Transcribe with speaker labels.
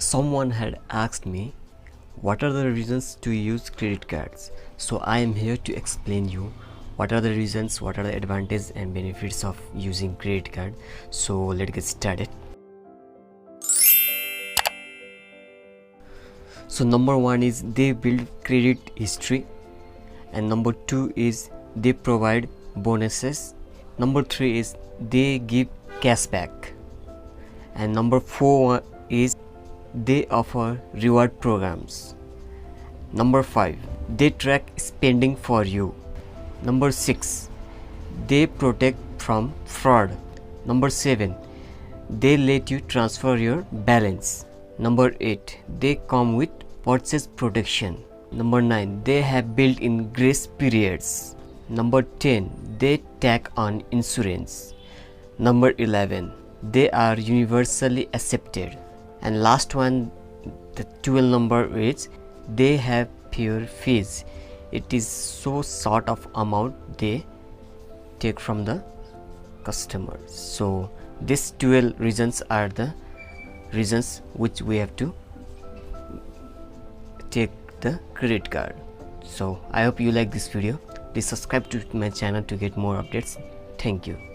Speaker 1: Someone had asked me what are the reasons to use credit cards. So I am here to explain you what are the reasons, what are the advantages and benefits of using credit card. So let's get started. So number one is they build credit history, and number two is they provide bonuses, number three is they give cashback, and number four is they offer reward programs. Number 5, they track spending for you. Number 6, they protect from fraud. Number 7, they let you transfer your balance. Number 8, they come with purchase protection. Number 9, they have built-in grace periods. Number 10, they tack on insurance. Number 11, they are universally accepted. And last one, the 12 number is they have pure fees. It is so sort of amount they take from the customers. So these 12 reasons are the reasons which we have to take the credit card. So I hope you like this video. Please subscribe to my channel to get more updates. Thank you.